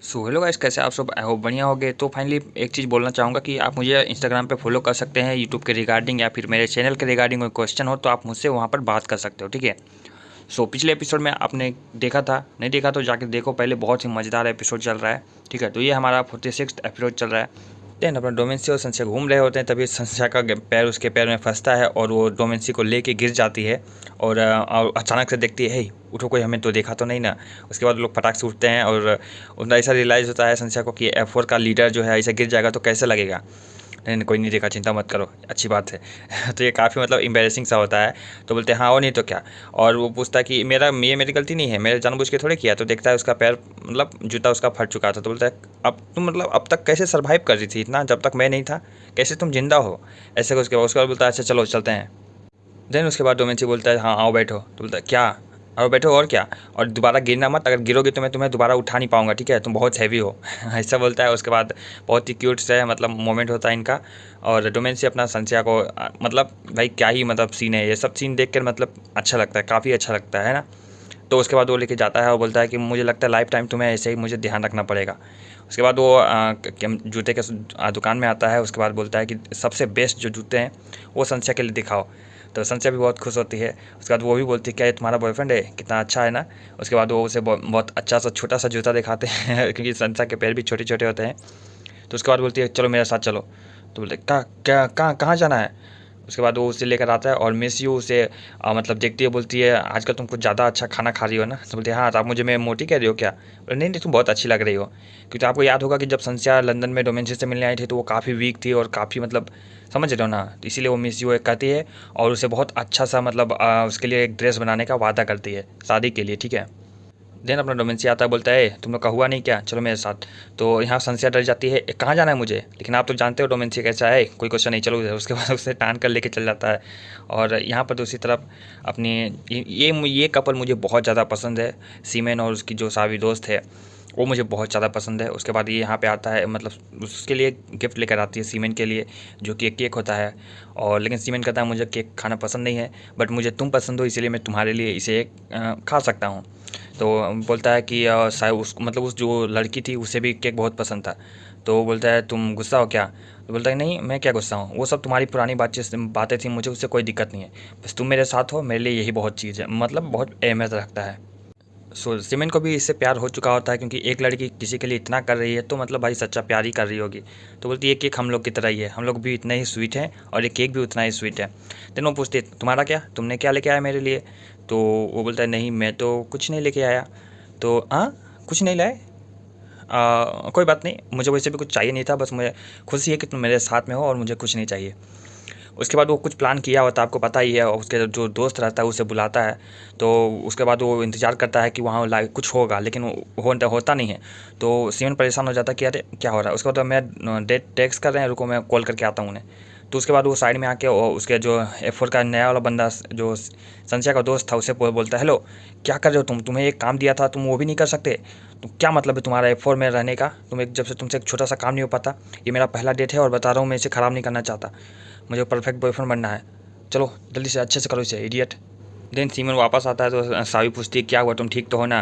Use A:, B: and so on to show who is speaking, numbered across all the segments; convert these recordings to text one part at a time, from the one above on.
A: So hello guys, कैसे आप सब? आई होप बढ़िया होगे। तो फाइनली एक चीज़ बोलना चाहूँगा कि आप मुझे इंस्टाग्राम पे फॉलो कर सकते हैं यूट्यूब के रिगार्डिंग, या फिर मेरे चैनल के रिगार्डिंग कोई क्वेश्चन हो तो आप मुझसे वहाँ पर बात कर सकते हो, ठीक है। सो पिछले एपिसोड में आपने देखा था, नहीं देखा तो जाकर देखो, पहले बहुत ही मज़ेदार एपिसोड चल रहा है, ठीक है। तो ये हमारा 46 एपिसोड चल रहा है। देन अपना डोमेंसी और संशय घूम रहे होते हैं, तभी संशय का पैर उसके पैर में फंसता है और वो डोमेंसी को लेके गिर जाती है। और अचानक से देखती है, हे उठो, कोई हमें तो देखा तो नहीं ना। उसके बाद लोग फटाक से उठते हैं और उनका ऐसा रियलाइज़ होता है संशय को कि F4 का लीडर जो है ऐसे गिर जाएगा तो कैसे लगेगा। नहीं नहीं, कोई नहीं देखा, चिंता मत करो, अच्छी बात है। तो ये काफ़ी मतलब एम्बेरसिंग सा होता है। तो बोलते हैं हाँ, और नहीं तो क्या। और वो पूछता है कि मेरी गलती नहीं है, मैंने जानबूझ के थोड़े किया। तो देखता है उसका पैर मतलब जूता उसका फट चुका था। तो बोलता है अब तुम मतलब अब तक कैसे सर्वाइव कर रही थी इतना, जब तक मैं नहीं था, कैसे तुम जिंदा हो? ऐसे उसके बाद बोलता है अच्छा चलो चलते हैं। देन उसके बाद डोमेंसी बोलता है हाँ आओ बैठो। तो बोलता है क्या? आओ बैठो, और क्या? और दोबारा गिरना मत, अगर गिरोगे तो मैं तुम्हें दोबारा उठा नहीं पाऊंगा, ठीक है, तुम बहुत हैवी हो। ऐसा बोलता है। उसके बाद बहुत ही क्यूट से मतलब मोमेंट होता है इनका। और डोमेंसी अपना संशय को मतलब भाई क्या ही मतलब सीन है, ये सब सीन देख कर मतलब अच्छा लगता है, काफ़ी अच्छा लगता है ना। तो उसके बाद वो लेके जाता है और बोलता है कि मुझे लगता है लाइफ टाइम तुम्हें ऐसे ही मुझे ध्यान रखना पड़ेगा। उसके बाद वो जूते के दुकान में आता है। उसके बाद बोलता है कि सबसे बेस्ट जो जूते हैं वो संशय के लिए दिखाओ। तो संशय भी बहुत खुश होती है। उसके बाद वो भी बोलती है क्या ये तुम्हारा बॉयफ्रेंड है, कितना अच्छा है ना। उसके बाद वो उसे बहुत अच्छा सा छोटा सा जूता दिखाते हैं क्योंकि संशय के पैर भी छोटे छोटे होते हैं। तो उसके बाद बोलती है चलो मेरे साथ चलो। तो बोलते कहाँ क्या कहाँ कहाँ जाना है? उसके बाद वो उसे लेकर आता है और मिस यू उसे मतलब देखती है, बोलती है आजकल तुम कुछ ज़्यादा अच्छा खाना खा रही हो ना। तो बोलती है हाँ, तो आप मुझे मैं मोटी कह रही हो क्या? बोले नहीं नहीं, तुम बहुत अच्छी लग रही हो। क्योंकि आपको याद होगा कि जब संध्या लंदन में डोमेंसी से मिलने आई थी तो वो काफ़ी वीक थी और काफ़ी मतलब समझ रहे हो ना, तो इसीलिए वो मिस यू कहती है और उसे बहुत अच्छा सा मतलब उसके लिए एक ड्रेस बनाने का वादा करती है शादी के लिए, ठीक है। देन अपना डोमेंसी आता है, बोलता है तुम लोग का हुआ नहीं क्या, चलो मेरे साथ। तो यहाँ संशय डर जाती है, कहाँ जाना है मुझे? लेकिन आप तो जानते हो डोमेंसी कैसा है, कोई क्वेश्चन नहीं, चलो उधर। उसके बाद उसे टान कर लेके चल जाता है। और यहाँ पर दूसरी तरफ अपनी ये कपल मुझे बहुत ज़्यादा पसंद है। सीमेन और उसकी जो सावी दोस्त है वो मुझे बहुत ज़्यादा पसंद है। उसके बाद ये यहाँ पे आता है, मतलब उसके लिए गिफ्ट लेकर आती है सीमेन के लिए, जो कि एक केक होता है। और लेकिन सीमेन कहता है मुझे केक खाना पसंद नहीं है, बट मुझे तुम पसंद हो इसलिए मैं तुम्हारे लिए इसे खा सकता हूँ। तो बोलता है कि शायद उस मतलब उस जो लड़की थी उसे भी केक बहुत पसंद था। तो वो बोलता है तुम गुस्सा हो क्या? तो बोलता है नहीं, मैं क्या गुस्सा हूँ, वो सब तुम्हारी पुरानी बातें थी, मुझे उससे कोई दिक्कत नहीं है। बस तुम मेरे साथ हो, मेरे लिए यही बहुत चीज़ है, मतलब बहुत अहमियत रखता है। सो सिमन को भी इससे प्यार हो चुका होता है, क्योंकि एक लड़की किसी के लिए इतना कर रही है तो मतलब भाई सच्चा प्यार ही कर रही होगी। तो बोलती है केक हम लोग की तरह ही है, हम लोग भी इतने ही स्वीट हैं और ये केक भी उतना ही स्वीट है। देन वो पूछती है तुम्हारा क्या, तुमने क्या लेके आया मेरे लिए? तो वो बोलता है नहीं, मैं तो कुछ नहीं लेके आया। तो हाँ, कुछ नहीं लाए? कोई बात नहीं, मुझे वैसे भी कुछ चाहिए नहीं था, बस मुझे खुशी है कि तुम मेरे साथ में हो और मुझे कुछ नहीं चाहिए। उसके बाद वो कुछ प्लान किया होता है, आपको पता ही है, और उसके जो दोस्त रहता है उसे बुलाता है। तो उसके बाद वो इंतज़ार करता है कि वहाँ कुछ होगा, लेकिन होता नहीं है। तो सीमन परेशान हो जाता है कि अरे क्या हो रहा है। उसके बाद मैं डेट टेक्स्ट कर रहे हैं, रुको मैं कॉल करके आता हूँ उन्हें। तो उसके बाद वो साइड में आके उसके जो F4 का नया वाला बंदा जो संशय का दोस्त था उसे बोलता है हेलो, क्या कर रहे हो तुम, तुम्हें एक काम दिया था तुम वो भी नहीं कर सकते? तो क्या मतलब है तुम्हारा F4 में रहने का? तुम एक जब से तुमसे एक छोटा सा काम नहीं हो पाता। ये मेरा पहला डेट है और बता रहा हूँ मैं इसे ख़राब नहीं करना चाहता, मुझे परफेक्ट बॉयफ्रेंड बनना है। चलो जल्दी से अच्छे से करो इसे, इडियट। देन सीमन वापस आता है तो सावी पूछती है क्या हुआ, तुम ठीक तो हो ना?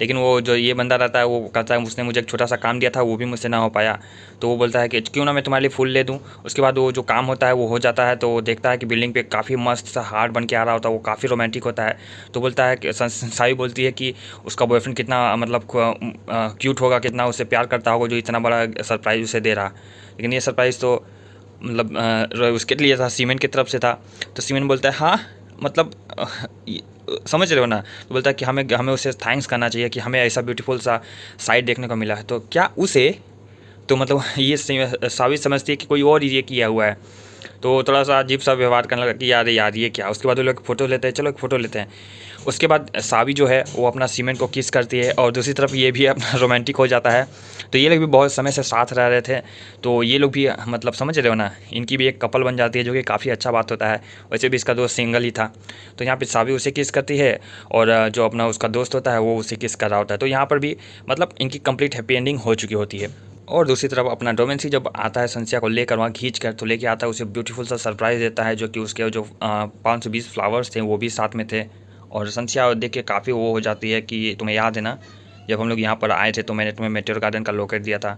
A: लेकिन वो जो ये बंदा रहता है वो कहता है उसने मुझे एक छोटा सा काम दिया था वो भी मुझसे ना हो पाया। तो वो बोलता है कि क्यों ना मैं तुम्हारे लिए फूल ले दूँ। उसके बाद वो जो काम होता है वो हो जाता है। तो वो देखता है कि बिल्डिंग पे काफ़ी मस्त सा हार्ट बन के आ रहा होता है, वो काफ़ी रोमांटिक होता है। तो बोलता है कि सावी बोलती है कि उसका बॉयफ्रेंड कितना मतलब क्यूट होगा, कितना उससे प्यार करता होगा जो इतना बड़ा सरप्राइज़ उसे दे रहा। लेकिन ये सरप्राइज़ तो मतलब उसके लिए था, सीमेंट की तरफ से था। तो सीमेंट बोलता है हाँ मतलब समझ रहे हो ना। तो बोलता है कि हमें हमें उसे थैंक्स करना चाहिए कि हमें ऐसा ब्यूटीफुल सा साइड देखने को मिला है। तो क्या उसे, तो मतलब ये साबित समझती है कि कोई और ये किया हुआ है। तो थोड़ा सा अजीब सा व्यवहार करने लगा कि यार यार ये क्या। उसके बाद वो लोग फ़ोटो लेते हैं, चलो एक फ़ोटो लेते हैं। उसके बाद सावी जो है वो अपना सीमेंट को किस करती है और दूसरी तरफ ये भी अपना रोमांटिक हो जाता है। तो ये लोग भी बहुत समय से साथ रह रहे थे, तो ये लोग भी मतलब समझ रहे हो ना, इनकी भी एक कपल बन जाती है जो कि काफ़ी अच्छा बात होता है। वैसे भी इसका दोस्त सिंगल ही था। तो यहाँ पे सावी उसे किस करती है और जो अपना उसका दोस्त होता है वो उसे किस कर रहा होता है। तो यहाँ पर भी मतलब इनकी कंप्लीट हैप्पी एंडिंग हो चुकी होती है। और दूसरी तरफ अपना डोमेंसी जब आता है संस्या को लेकर वहाँ खींच कर, तो लेके आता है उसे ब्यूटीफुल सा सरप्राइज़ देता है, जो कि उसके जो 520 फ्लावर्स थे वो भी साथ में थे। और संस्या देख के काफ़ी वो हो जाती है कि तुम्हें याद है ना जब हम लोग यहाँ पर आए थे तो मैंने तुम्हें मेटेओर गार्डन का लोकेट दिया था,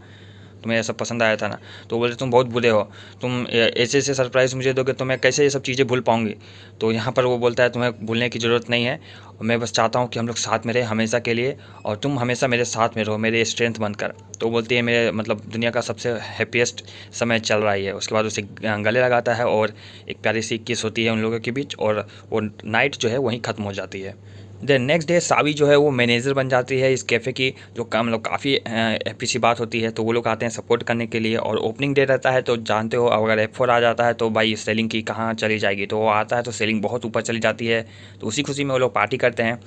A: तुम्हें ये सब पसंद आया था ना। तो वो बोले तुम बहुत बुरे हो, तुम ऐसे ऐसे सरप्राइज़ मुझे दोगे तो मैं कैसे ये सब चीज़ें भूल पाऊँगी। तो यहाँ पर वो बोलता है तुम्हें भूलने की ज़रूरत नहीं है, मैं बस चाहता हूँ कि हम लोग साथ में रहें हमेशा के लिए, और तुम हमेशा मेरे साथ में रहो, मेरे स्ट्रेंथ बनकर। तो बोलती है मेरे मतलब दुनिया का सबसे हैप्पीएस्ट समय चल रहा है। उसके बाद उसे गले लगाता है और एक प्यारी सी किस होती है उन लोगों के बीच, और वो नाइट जो है वहीं ख़त्म हो जाती है। देन नेक्स्ट डे सावी जो है वो मैनेजर बन जाती है इस कैफ़े की, जो काम लोग काफ़ी हैप्पी सी बात होती है। तो वो लोग आते हैं सपोर्ट करने के लिए, और ओपनिंग डे रहता है तो जानते हो अगर F4 आ जाता है तो भाई सेलिंग की कहाँ चली जाएगी। तो वो आता है तो सेलिंग बहुत ऊपर चली जाती है, तो उसी खुशी में वो लोग पार्टी करते हैं।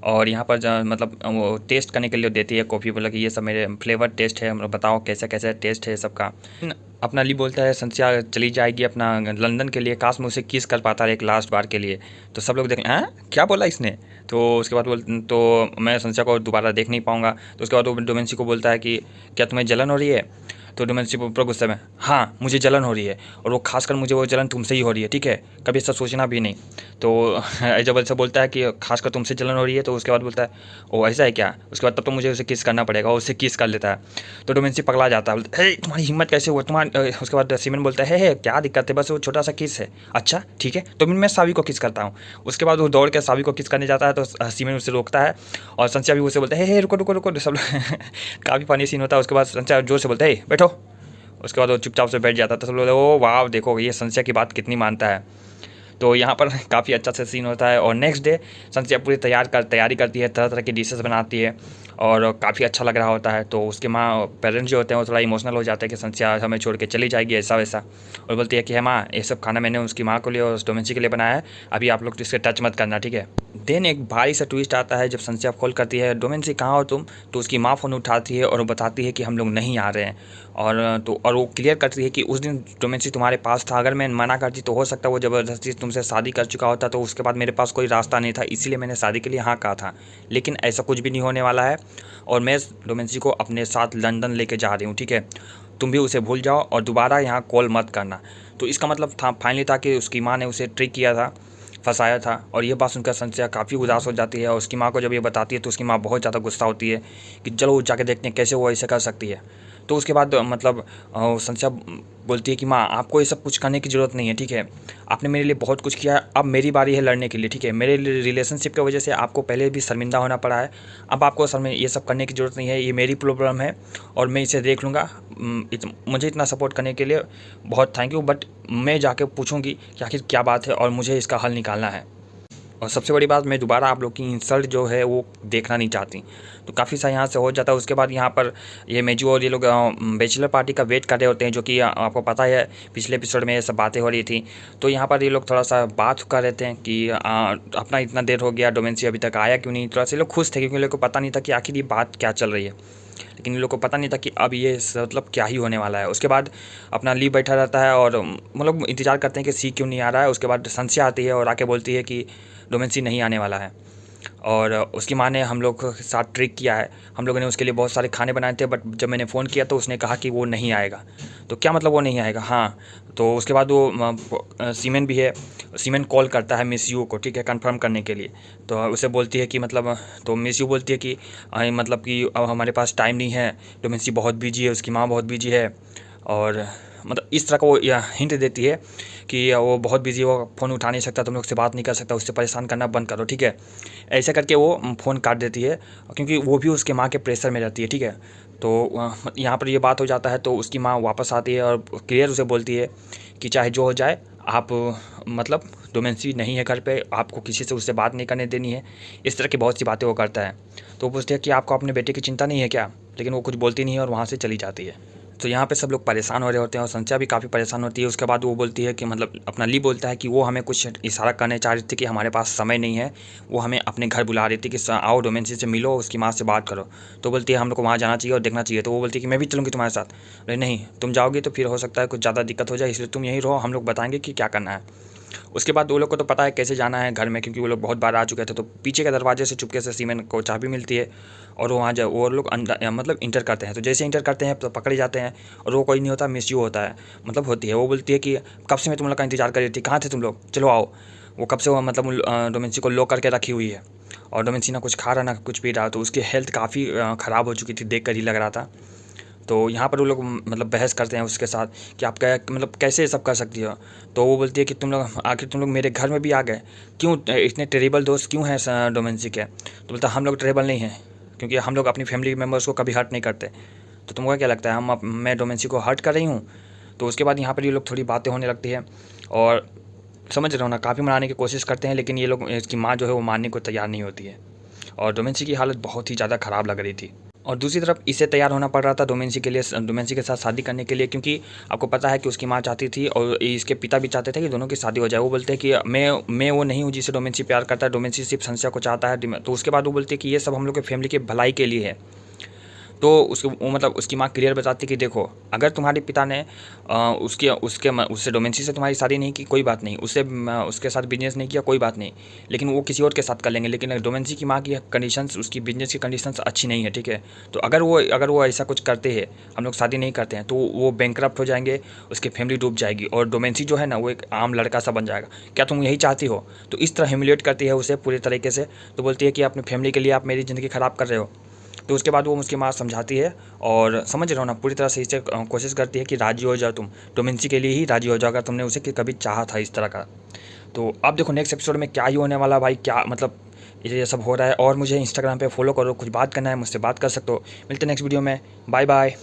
A: और यहाँ पर मतलब वो टेस्ट करने के लिए देती है कॉफ़ी, बोला कि ये सब मेरे फ्लेवर टेस्ट है, मतलब बताओ कैसा कैसा टेस्ट है सबका। अपना ली बोलता है संध्या चली जाएगी अपना लंदन के लिए, काश मैं उसे किस कर पाता एक लास्ट बार के लिए। तो सब लोग देख हैं क्या बोला इसने। तो उसके बाद तो मैं संध्या को दोबारा देख नहीं पाऊँगा। तो उसके बाद वो डोमेंसी को बोलता है कि क्या तुम्हें जलन हो रही है। तो डोमेंसी पूरा गुस्से में, हाँ मुझे जलन हो रही है, और वो खासकर मुझे वो जलन तुमसे ही हो रही है, ठीक है, कभी ऐसा सोचना भी नहीं। तो जब ऐसा बोलता है कि खासकर तुमसे जलन हो रही है, तो उसके बाद बोलता है ओ ऐसा है क्या। उसके बाद तब तो मुझे उसे किस करना पड़ेगा, और उसे किस कर लेता है। तो डोमेंसी पगला जाता है, बोलता है तुम्हारी हिम्मत कैसे हुआ तुम्हारी। उसके बाद सीमेन बोलता है क्या दिक्कत है, बस वो छोटा सा किस है, अच्छा ठीक है तो मैं सावी को किस करता हूँ। उसके बाद वो दौड़ के सावी को किस करने जाता है, तो सीमेन उसे रोकता है, और संध्या भी उसे बोलता है रुको रुको रुको सब काफ़ी फनी सीन होता है। उसके बाद संध्या जोर से बोलता है बैठो। उसके बाद वो चुपचाप से बैठ जाता था। सब लोग ओ वाह देखो ये संध्या की बात कितनी मानता है। तो यहाँ पर काफ़ी अच्छा सा सीन होता है। और नेक्स्ट डे संध्या पूरी तैयारी करती है, तरह तरह की डिशेस बनाती है, और काफ़ी अच्छा लग रहा होता है। तो उसके माँ पेरेंट्स जो होते हैं वो थोड़ा इमोशनल हो जाते हैं कि संध्या हमें छोड़ के चली जाएगी ऐसा वैसा, और बोलती है कि है माँ ये सब खाना मैंने उसकी माँ को लिए और उस डोमेंसी के लिए बनाया है, अभी आप लोग इसके टच मत करना, ठीक है। देन एक भारी सा ट्विस्ट आता है जब संध्या कॉल करती है डोमेंसी कहाँ हो तुम। तो उसकी माँ फ़ोन उठाती है और वो बताती है कि हम लोग नहीं आ रहे हैं, और वो क्लियर करती है कि उस दिन डोमेंसी तुम्हारे पास था, अगर मैं मना करती तो हो सकता है वो ज़बरदस्ती तुमसे शादी कर चुका होता, तो उसके बाद मेरे पास कोई रास्ता नहीं था, इसीलिए मैंने शादी के लिए हाँ कहा था। लेकिन ऐसा कुछ भी नहीं होने वाला है, और मैं डोमेंसी को अपने साथ लंदन लेके जा रही हूँ, ठीक है। तुम भी उसे भूल जाओ और दोबारा यहाँ कॉल मत करना। तो इसका मतलब था फाइनली था कि उसकी माँ ने उसे ट्रिक किया था, फंसाया था। और ये बात सुनकर संध्या काफ़ी उदास हो जाती है, और उसकी माँ को जब ये बताती है तो उसकी माँ बहुत ज़्यादा गुस्सा होती है कि चलो जाके देखते हैं कैसे वो ऐसे कर सकती है। तो उसके बाद मतलब संध्या बोलती है कि माँ आपको ये सब कुछ करने की ज़रूरत नहीं है, ठीक है, आपने मेरे लिए बहुत कुछ किया है, अब मेरी बारी है लड़ने के लिए, ठीक है। मेरे रिलेशनशिप की वजह से आपको पहले भी शर्मिंदा होना पड़ा है, अब आपको ये सब करने की ज़रूरत नहीं है, ये मेरी प्रॉब्लम है और मैं इसे देख लूँगा। मुझे इतना सपोर्ट करने के लिए बहुत थैंक यू, बट मैं जाके पूछूंगी कि आखिर क्या बात है और मुझे इसका हल निकालना है। और सबसे बड़ी बात, मैं दोबारा आप लोग की इंसल्ट जो है वो देखना नहीं चाहती। तो काफ़ी सा यहाँ से हो जाता है। उसके बाद यहाँ पर ये मेजू और ये लोग बैचलर पार्टी का वेट कर रहे होते हैं, जो कि आपको पता है पिछले एपिसोड में ये सब बातें हो रही थी। तो यहाँ पर ये लोग थोड़ा सा बात कर रहे थे कि अपना इतना देर हो गया, डोमेंसी अभी तक आया क्यों नहीं। थोड़ा सा लोग खुश थे क्योंकि लोग को पता नहीं था कि आखिर ये बात क्या चल रही है, लेकिन इन लोग को पता नहीं था कि अब ये मतलब क्या ही होने वाला है। उसके बाद अपना ली बैठा रहता है और मतलब इंतज़ार करते हैं कि सी क्यों नहीं आ रहा है। उसके बाद संध्या आती है और आके बोलती है कि डोमेंसी नहीं आने वाला है, और उसकी माँ ने हम लोग के साथ ट्रिक किया है। हम लोगों ने उसके लिए बहुत सारे खाने बनाए थे, बट जब मैंने फ़ोन किया तो उसने कहा कि वो नहीं आएगा। तो क्या मतलब वो नहीं आएगा? हाँ। तो उसके बाद वो सीमेन भी है, सीमेन कॉल करता है मिस यू को, ठीक है, कंफर्म करने के लिए। तो उसे बोलती है कि मतलब, तो मिस यू बोलती है कि मतलब कि अब हमारे पास टाइम नहीं है, डोमेंसी बहुत बिजी है, उसकी माँ बहुत बिजी है, और मतलब इस तरह का वो हिंट देती है कि वो बहुत बिजी है, वो फ़ोन उठा नहीं सकता, तुम लोग से बात नहीं कर सकता, उससे परेशान करना बंद करो, ठीक है। ऐसे करके वो फ़ोन काट देती है, क्योंकि वो भी उसके माँ के प्रेशर में रहती है, ठीक है। तो यहाँ पर ये बात हो जाता है। तो उसकी माँ वापस आती है और क्लियर उसे बोलती है कि चाहे जो हो जाए, आप मतलब डोमेंसी नहीं है घर पे, आपको किसी से उससे बात नहीं करने देनी है। इस तरह की बहुत सी बातें वो करता है। तो वो पूछती है कि आपको अपने बेटे की चिंता नहीं है क्या, लेकिन वो कुछ बोलती नहीं है और वहाँ से चली जाती है। तो यहाँ पे सब लोग परेशान हो रहे होते हैं और संध्या भी काफ़ी परेशान होती है। उसके बाद वो बोलती है कि मतलब अपना ली बोलता है कि वो हमें कुछ इशारा करने चाह रही थी कि हमारे पास समय नहीं है, वो हमें अपने घर बुला रही थी कि आओ डोमेंसी से मिलो, उसकी माँ से बात करो। तो बोलती है हम लोग को वहाँ जाना चाहिए और देखना चाहिए। तो वो बोलती है कि मैं भी चलूँगी तुम्हारे साथ। अरे नहीं, तुम जाओगी तो फिर हो सकता है कुछ ज़्यादा दिक्कत हो जाए, इसलिए तुम यहीं रहो, हम लोग बताएंगे कि क्या करना है। उसके बाद वो लोग को तो पता है कैसे जाना है घर में, क्योंकि वो लोग बहुत बार आ चुके थे। तो पीछे के दरवाजे से चुपके से सीमेन को चाबी मिलती है और वो वहाँ जा वो लोग अंदर मतलब इंटर करते हैं। तो जैसे इंटर करते हैं तो पकड़े जाते हैं, और वो कोई नहीं होता, मिस यू होता है, मतलब होती है। वो बोलती है कि कब से मैं तुम लोग का इंतजार कर रही थी, कहाँ थे तुम लोग, चलो आओ। वो कब से वो मतलब डोमेंसी को लॉक करके रखी हुई है। और डोमेंसी ना कुछ खा रहा ना कुछ पी रहा, तो उसकी हेल्थ काफ़ी ख़राब हो चुकी थी, देख कर ही लग रहा था। तो यहाँ पर वो लोग मतलब बहस करते हैं उसके साथ कि आप क्या मतलब कैसे ये सब कर सकती हो। तो वो बोलती है कि तुम लोग आखिर तुम लोग मेरे घर में भी आ गए, क्यों इतने टेरेबल दोस्त क्यों हैं डोमेंसी के। तो बोलता हम लोग टेरेबल नहीं हैं, क्योंकि हम लोग अपनी फैमिली मेम्बर्स को कभी हर्ट नहीं करते। तो तुमको क्या लगता है मैं डोमेंसी को हर्ट कर रही हूँ। तो उसके बाद यहाँ पर ये लोग थोड़ी बातें होने लगती है, और समझ रहे हो ना, काफ़ी मनाने की कोशिश करते हैं, लेकिन ये लोग, इसकी माँ जो है वो मानने को तैयार नहीं होती है। और डोमेंसी की हालत बहुत ही ज़्यादा ख़राब लग रही थी। और दूसरी तरफ इसे तैयार होना पड़ रहा था डोमेंसी के लिए, डोमेंसी के साथ शादी करने के लिए, क्योंकि आपको पता है कि उसकी माँ चाहती थी और इसके पिता भी चाहते थे कि दोनों की शादी हो जाए। वो बोलते हैं कि मैं वो नहीं हूँ जिसे डोमेंसी प्यार करता है, डोमेंसी सिर्फ संस्या को चाहता है। तो उसके बाद वो बोलते हैं कि ये सब हम लोग के फैमिली के भलाई के लिए है। तो उसके वो मतलब उसकी माँ क्लियर बताती कि देखो, अगर तुम्हारे पिता ने उससे डोमेंसी से तुम्हारी शादी नहीं की, कोई बात नहीं, उसके साथ बिजनेस नहीं किया, कोई बात नहीं, लेकिन वो किसी और के साथ कर लेंगे। लेकिन डोमेंसी की माँ की कंडीशंस, उसकी बिजनेस की कंडीशंस अच्छी नहीं है, ठीक है। तो अगर वो ऐसा कुछ करते हैं, हम लोग शादी नहीं करते हैं, तो वो बैंकरप्ट हो जाएंगे, उसकी फैमिली डूब जाएगी, और डोमेंसी जो है ना वो एक आम लड़का सा बन जाएगा। क्या तुम यही चाहती हो। तो इस तरह ह्यूमिलेट करती है उसे पूरी तरीके से। तो बोलती है कि अपनी फैमिली के लिए आप मेरी ज़िंदगी ख़राब कर रहे हो। तो उसके बाद वो उसकी माँ समझाती है, और समझ रहे हो ना, पूरी तरह से इसे कोशिश करती है कि राजी हो जाओ तुम, डोमेंसी के लिए ही राजी हो जाओ अगर तुमने उसे कि कभी चाहा था इस तरह का। तो अब देखो नेक्स्ट एपिसोड में क्या ही होने वाला भाई, क्या मतलब ये सब हो रहा है। और मुझे इंस्टाग्राम पे फॉलो करो, कुछ बात करना है मुझसे बात कर सकते हो। मिलते हैं नेक्स्ट वीडियो में, बाय बाय।